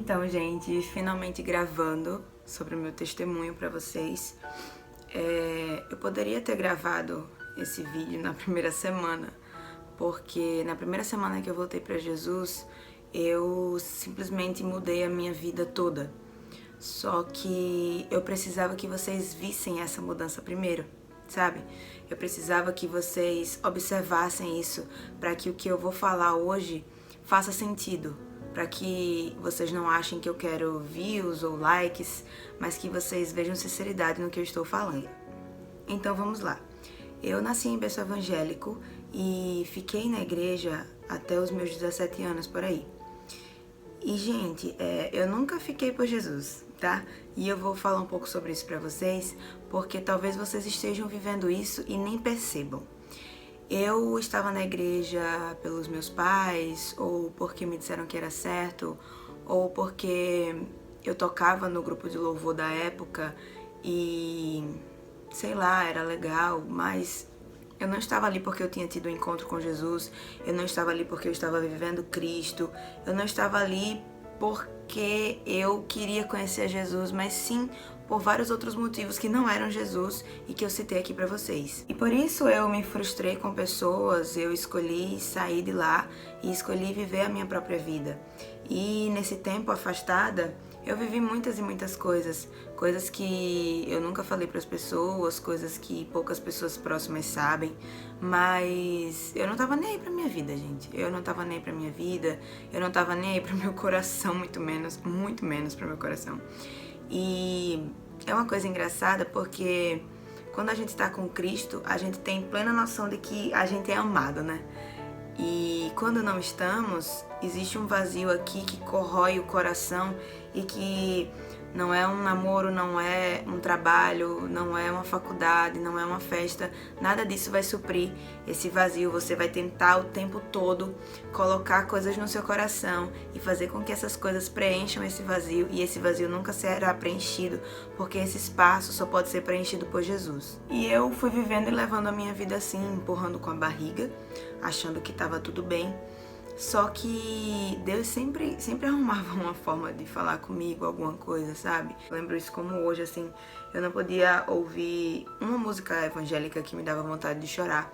Então, gente, finalmente gravando sobre o meu testemunho pra vocês. Eu poderia ter gravado esse vídeo na primeira semana, porque na primeira semana que eu voltei pra Jesus, eu simplesmente mudei a minha vida toda. Só que eu precisava que vocês vissem essa mudança primeiro, sabe? Eu precisava que vocês observassem isso para que o que eu vou falar hoje faça sentido, para que vocês não achem que eu quero views ou likes, mas que vocês vejam sinceridade no que eu estou falando. Então vamos lá. Eu nasci em berço evangélico e fiquei na igreja até os meus 17 anos por aí. E, gente, eu nunca fiquei por Jesus, tá? E eu vou falar um pouco sobre isso pra vocês, porque talvez vocês estejam vivendo isso e nem percebam. Eu estava na igreja pelos meus pais, ou porque me disseram que era certo, ou porque eu tocava no grupo de louvor da época e, sei lá, era legal, mas eu não estava ali porque eu tinha tido um encontro com Jesus, eu não estava ali porque eu estava vivendo Cristo, eu não estava ali porque eu queria conhecer Jesus, mas sim por vários outros motivos que não eram Jesus e que eu citei aqui pra vocês. E por isso eu me frustrei com pessoas, eu escolhi sair de lá e escolhi viver a minha própria vida. E nesse tempo afastada, eu vivi muitas e muitas coisas, coisas que eu nunca falei para as pessoas, coisas que poucas pessoas próximas sabem, mas eu não tava nem aí pra minha vida, gente. Eu não tava nem aí pra minha vida, eu não tava nem aí pro meu coração, muito menos pro meu coração. E é uma coisa engraçada porque quando a gente tá com Cristo, a gente tem plena noção de que a gente é amado, né? E quando não estamos, existe um vazio aqui que corrói o coração e que não é um namoro, não é um trabalho, não é uma faculdade, não é uma festa, nada disso vai suprir esse vazio. Você vai tentar o tempo todo colocar coisas no seu coração e fazer com que essas coisas preencham esse vazio, e esse vazio nunca será preenchido, porque esse espaço só pode ser preenchido por Jesus. E eu fui vivendo e levando a minha vida assim, empurrando com a barriga, achando que estava tudo bem. Só que Deus sempre arrumava uma forma de falar comigo, alguma coisa, sabe? Eu lembro isso como hoje, assim, eu não podia ouvir uma música evangélica que me dava vontade de chorar.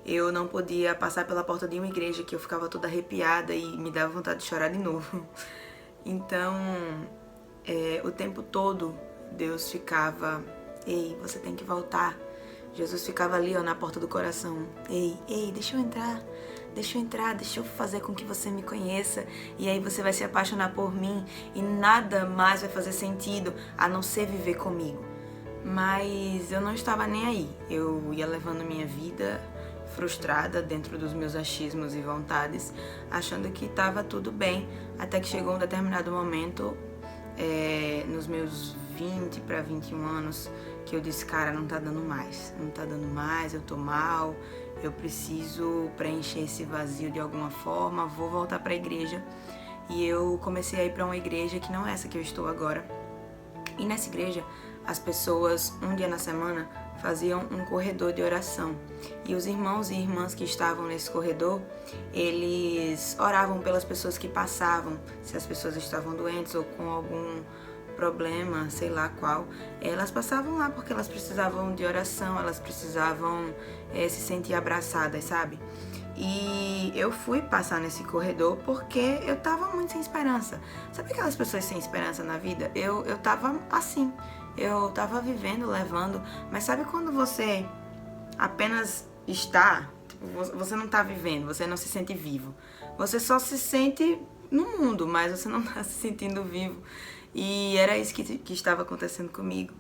Eu não podia passar pela porta de uma igreja que eu ficava toda arrepiada e me dava vontade de chorar de novo. Então, o tempo todo, Deus ficava, ei, você tem que voltar. Jesus ficava ali, ó, na porta do coração. Ei, deixa eu entrar, deixa eu fazer com que você me conheça. E aí você vai se apaixonar por mim e nada mais vai fazer sentido a não ser viver comigo. Mas eu não estava nem aí. Eu ia levando minha vida frustrada dentro dos meus achismos e vontades, achando que estava tudo bem, até que chegou um determinado momento, nos meus 20 para 21 anos, que eu disse, cara, não tá dando mais, eu tô mal, eu preciso preencher esse vazio de alguma forma, vou voltar pra igreja. E eu comecei a ir pra uma igreja que não é essa que eu estou agora. E nessa igreja, as pessoas, um dia na semana, faziam um corredor de oração. E os irmãos e irmãs que estavam nesse corredor, eles oravam pelas pessoas que passavam, se as pessoas estavam doentes ou com algum problema, sei lá qual, elas passavam lá porque elas precisavam de oração, elas precisavam se sentir abraçadas, sabe? E eu fui passar nesse corredor porque eu tava muito sem esperança. Sabe aquelas pessoas sem esperança na vida? Eu tava assim, eu tava vivendo, levando, mas sabe quando você apenas está, tipo, você não tá vivendo, você não se sente vivo, você só se sente no mundo, mas você não tá se sentindo vivo. E era isso que estava acontecendo comigo.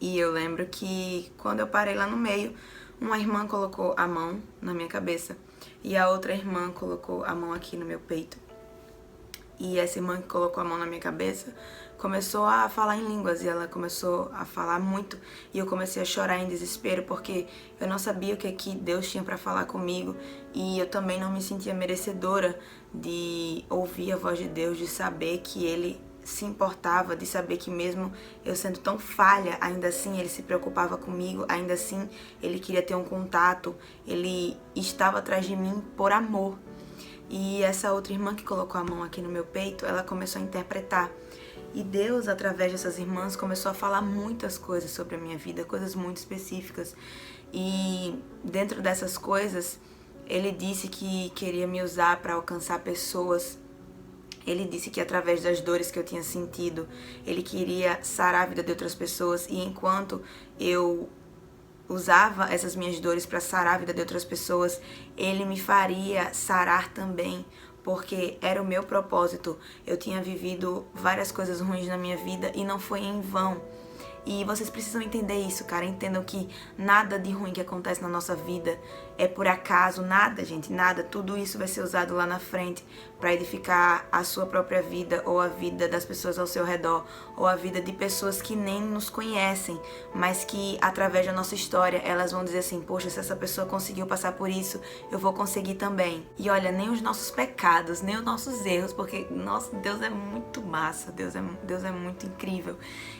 E eu lembro que quando eu parei lá no meio, uma irmã colocou a mão na minha cabeça e a outra irmã colocou a mão aqui no meu peito. E essa irmã que colocou a mão na minha cabeça começou a falar em línguas, e ela começou a falar muito, e eu comecei a chorar em desespero porque eu não sabia o que Deus tinha para falar comigo, e eu também não me sentia merecedora de ouvir a voz de Deus, de saber que Ele se importava, de saber que mesmo eu sendo tão falha, ainda assim Ele se preocupava comigo, ainda assim Ele queria ter um contato, Ele estava atrás de mim por amor. E essa outra irmã que colocou a mão aqui no meu peito, ela começou a interpretar. E Deus, através dessas irmãs, começou a falar muitas coisas sobre a minha vida, coisas muito específicas. E dentro dessas coisas, Ele disse que queria me usar para alcançar pessoas. Ele disse que através das dores que eu tinha sentido, Ele queria sarar a vida de outras pessoas. E enquanto eu usava essas minhas dores para sarar a vida de outras pessoas, Ele me faria sarar também, porque era o meu propósito. Eu tinha vivido várias coisas ruins na minha vida e não foi em vão. E vocês precisam entender isso, cara. Entendam que nada de ruim que acontece na nossa vida é por acaso, nada, gente, nada. Tudo isso vai ser usado lá na frente para edificar a sua própria vida ou a vida das pessoas ao seu redor, ou a vida de pessoas que nem nos conhecem, mas que através da nossa história elas vão dizer assim: poxa, se essa pessoa conseguiu passar por isso, eu vou conseguir também. E olha, nem os nossos pecados, nem os nossos erros, porque nossa, Deus é muito massa, Deus é muito incrível.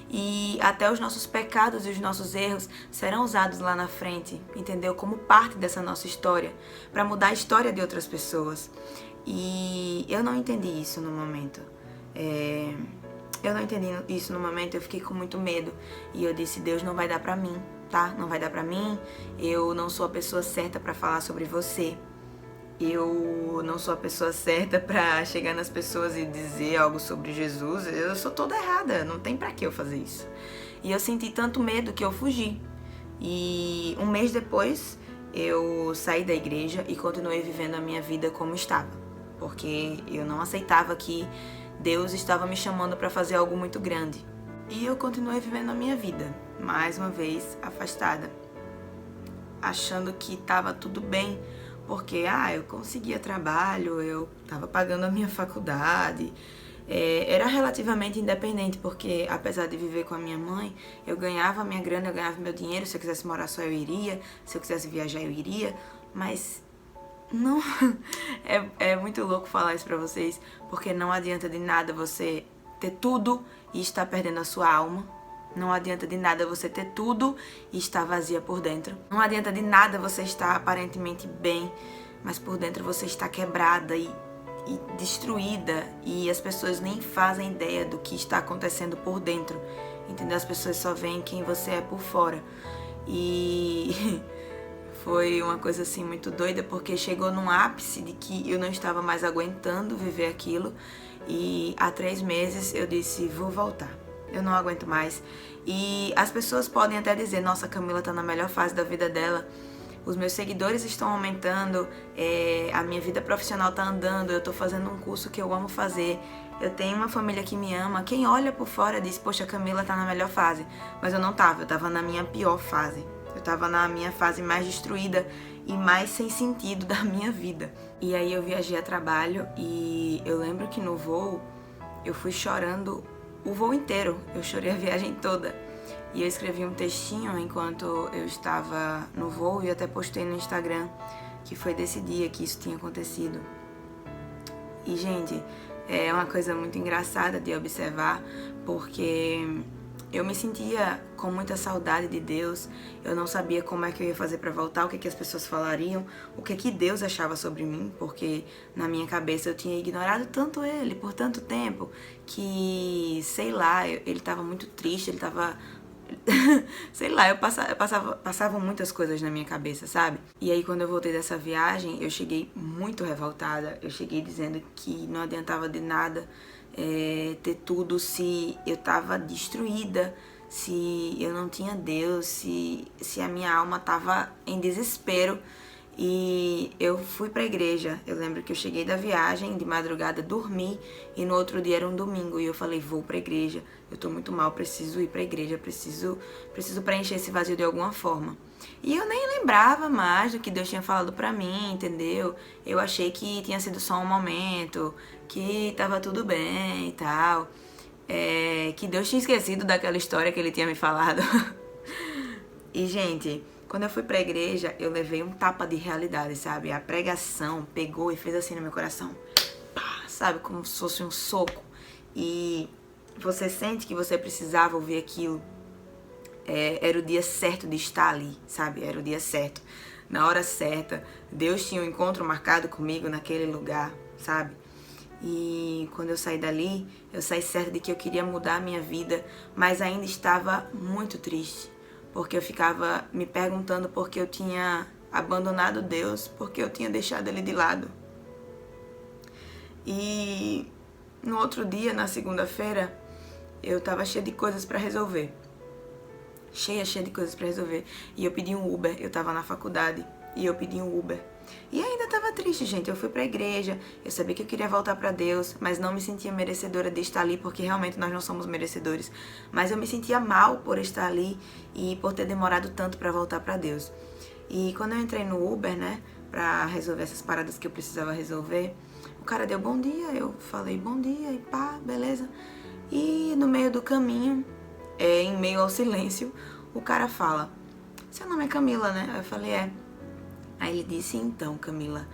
E até os nossos pecados e os nossos erros serão usados lá na frente, entendeu? Como parte dessa nossa história, para mudar a história de outras pessoas. E eu não entendi isso no momento. Eu fiquei com muito medo. E eu disse: Deus, não vai dar pra mim, tá? Não vai dar pra mim. Eu não sou a pessoa certa pra falar sobre você. Eu não sou a pessoa certa pra chegar nas pessoas e dizer algo sobre Jesus. Eu sou toda errada, não tem pra que eu fazer isso. E eu senti tanto medo que eu fugi. E um mês depois, eu saí da igreja e continuei vivendo a minha vida como estava. Porque eu não aceitava que Deus estava me chamando pra fazer algo muito grande. E eu continuei vivendo a minha vida, mais uma vez afastada, achando que estava tudo bem, porque eu conseguia trabalho, eu estava pagando a minha faculdade, era relativamente independente, porque apesar de viver com a minha mãe, eu ganhava minha grana, eu ganhava meu dinheiro. Se eu quisesse morar só, eu iria, se eu quisesse viajar, eu iria, mas não. É muito louco falar isso pra vocês, porque não adianta de nada você ter tudo e estar perdendo a sua alma. Não adianta de nada você ter tudo e estar vazia por dentro. Não adianta de nada você estar aparentemente bem, mas por dentro você está quebrada e destruída, e as pessoas nem fazem ideia do que está acontecendo por dentro, entendeu? As pessoas só veem quem você é por fora. E foi uma coisa assim muito doida, porque chegou num ápice de que eu não estava mais aguentando viver aquilo, e há 3 meses eu disse: vou voltar. Eu não aguento mais. E as pessoas podem até dizer: nossa, a Camila tá na melhor fase da vida dela, os meus seguidores estão aumentando, a minha vida profissional tá andando, eu tô fazendo um curso que eu amo fazer, eu tenho uma família que me ama. Quem olha por fora diz: poxa, a Camila tá na melhor fase. Mas eu não tava, eu tava na minha pior fase. Eu tava na minha fase mais destruída e mais sem sentido da minha vida. E aí eu viajei a trabalho e eu lembro que no voo eu fui chorando o voo inteiro, eu chorei a viagem toda. E eu escrevi um textinho enquanto eu estava no voo e até postei no Instagram que foi desse dia que isso tinha acontecido. E, gente, é uma coisa muito engraçada de observar, porque eu me sentia com muita saudade de Deus. Eu não sabia como é que eu ia fazer pra voltar, o que as pessoas falariam, o que Deus achava sobre mim, porque na minha cabeça eu tinha ignorado tanto Ele por tanto tempo que, sei lá, ele tava muito triste, ele tava... sei lá, passavam muitas coisas na minha cabeça, sabe? E aí quando eu voltei dessa viagem, eu cheguei muito revoltada. Eu cheguei dizendo que não adiantava de nada ter tudo se eu tava destruída, se eu não tinha Deus, se a minha alma tava em desespero. E eu fui pra igreja. Eu lembro que eu cheguei da viagem, de madrugada, dormi, e no outro dia era um domingo, e eu falei: vou pra igreja, eu tô muito mal, preciso ir pra igreja, preciso preencher esse vazio de alguma forma. E eu nem lembrava mais do que Deus tinha falado pra mim, entendeu? Eu achei que tinha sido só um momento, que tava tudo bem e tal, que Deus tinha esquecido daquela história que Ele tinha me falado. E, gente, quando eu fui pra igreja, eu levei um tapa de realidade, sabe? A pregação pegou e fez assim no meu coração, pá, sabe? Como se fosse um soco. E você sente que você precisava ouvir aquilo. Era o dia certo de estar ali, sabe? Era o dia certo. na hora certa. Deus tinha um encontro marcado comigo naquele lugar, sabe? E quando eu saí dali, eu saí certa de que eu queria mudar a minha vida, mas ainda estava muito triste, porque eu ficava me perguntando por que eu tinha abandonado Deus, porque eu tinha deixado Ele de lado. E no outro dia, na segunda-feira, eu tava cheia de coisas pra resolver. Cheia de coisas pra resolver. E eu pedi um Uber, eu tava na faculdade, e eu pedi um Uber. E ainda tava triste, gente. Eu fui pra igreja, eu sabia que eu queria voltar pra Deus, mas não me sentia merecedora de estar ali, porque realmente nós não somos merecedores. Mas eu me sentia mal por estar ali e por ter demorado tanto pra voltar pra Deus. E quando eu entrei no Uber, né, pra resolver essas paradas que eu precisava resolver, o cara deu bom dia, eu falei bom dia e pá, beleza. E no meio do caminho, em meio ao silêncio, o cara fala: seu nome é Camila, né? Aí eu falei: é. Aí ele disse: então, Camila,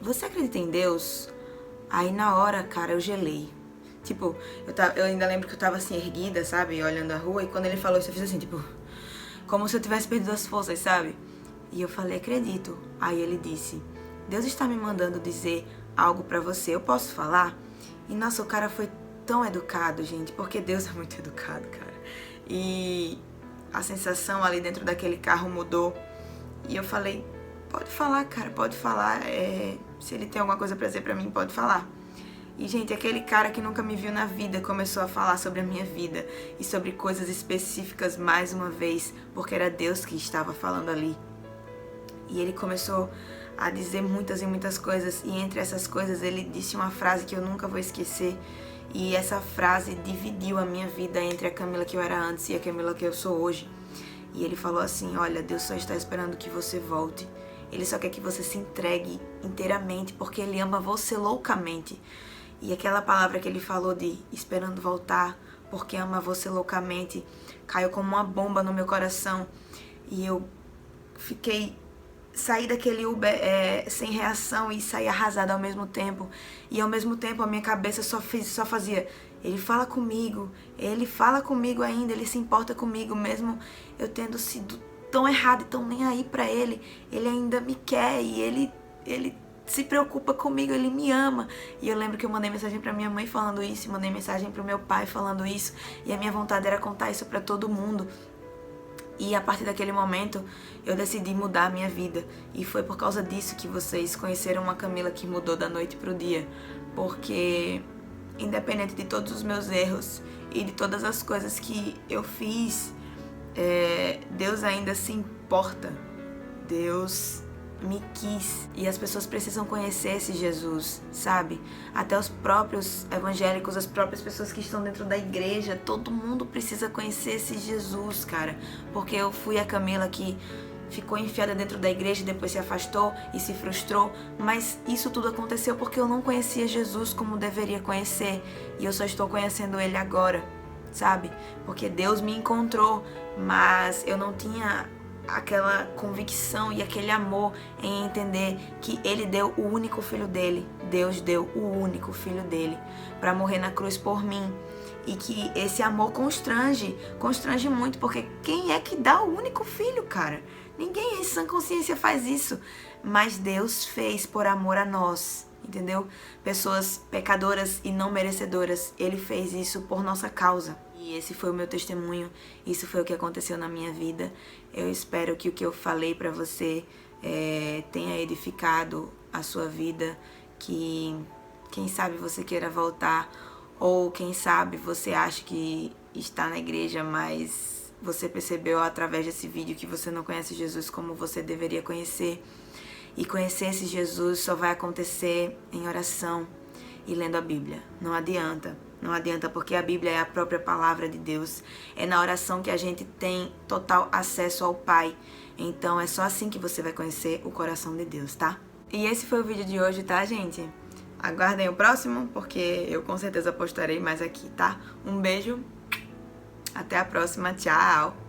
você acredita em Deus? Aí na hora, cara, eu gelei. Tipo, eu ainda lembro que eu tava assim, erguida, sabe? Olhando a rua, e quando ele falou isso, eu fiz assim, tipo, como se eu tivesse perdido as forças, sabe? E eu falei: acredito. Aí ele disse: Deus está me mandando dizer algo pra você, eu posso falar? E nossa, o cara foi tão educado, gente, porque Deus é muito educado, cara. E a sensação ali dentro daquele carro mudou. E eu falei: pode falar, cara, pode falar. Se ele tem alguma coisa pra dizer pra mim, pode falar. E, gente, aquele cara que nunca me viu na vida começou a falar sobre a minha vida e sobre coisas específicas mais uma vez, porque era Deus que estava falando ali. E ele começou a dizer muitas e muitas coisas, e entre essas coisas ele disse uma frase que eu nunca vou esquecer. E essa frase dividiu a minha vida entre a Camila que eu era antes e a Camila que eu sou hoje. E ele falou assim: olha, Deus só está esperando que você volte. Ele só quer que você se entregue inteiramente, porque Ele ama você loucamente. E aquela palavra que ele falou de esperando voltar, porque ama você loucamente, caiu como uma bomba no meu coração. E eu saí daquele Uber sem reação e saí arrasada ao mesmo tempo. E ao mesmo tempo a minha cabeça só fazia: ele fala comigo ainda, ele se importa comigo, mesmo eu tendo sido tão errado e tão nem aí pra ele ainda me quer e ele se preocupa comigo, ele me ama. E eu lembro que eu mandei mensagem pra minha mãe falando isso, mandei mensagem pro meu pai falando isso, e a minha vontade era contar isso pra todo mundo. E a partir daquele momento eu decidi mudar a minha vida. E foi por causa disso que vocês conheceram uma Camila que mudou da noite pro dia. Porque independente de todos os meus erros e de todas as coisas que eu fiz, Deus ainda se importa. Deus me quis. E as pessoas precisam conhecer esse Jesus, sabe? Até os próprios evangélicos, as próprias pessoas que estão dentro da igreja, todo mundo precisa conhecer esse Jesus, cara. Porque eu fui a Camila que ficou enfiada dentro da igreja e depois se afastou e se frustrou, mas isso tudo aconteceu porque eu não conhecia Jesus como deveria conhecer, e eu só estou conhecendo Ele agora, sabe? Porque Deus me encontrou, mas eu não tinha aquela convicção e aquele amor em entender que Ele deu o único filho dele. Deus deu o único filho dele para morrer na cruz por mim. E que esse amor constrange muito, porque quem é que dá o único filho, cara? Ninguém em sã consciência faz isso, mas Deus fez por amor a nós, entendeu? Pessoas pecadoras e não merecedoras, Ele fez isso por nossa causa. E esse foi o meu testemunho, isso foi o que aconteceu na minha vida. Eu espero que o que eu falei pra você tenha edificado a sua vida, que quem sabe você queira voltar, ou quem sabe você acha que está na igreja, mas você percebeu através desse vídeo que você não conhece Jesus como você deveria conhecer. E conhecer esse Jesus só vai acontecer em oração e lendo a Bíblia. Não adianta porque a Bíblia é a própria palavra de Deus. É na oração que a gente tem total acesso ao Pai. Então é só assim que você vai conhecer o coração de Deus, tá? E esse foi o vídeo de hoje, tá, gente? Aguardem o próximo, porque eu com certeza postarei mais aqui, tá? Um beijo, até a próxima, tchau!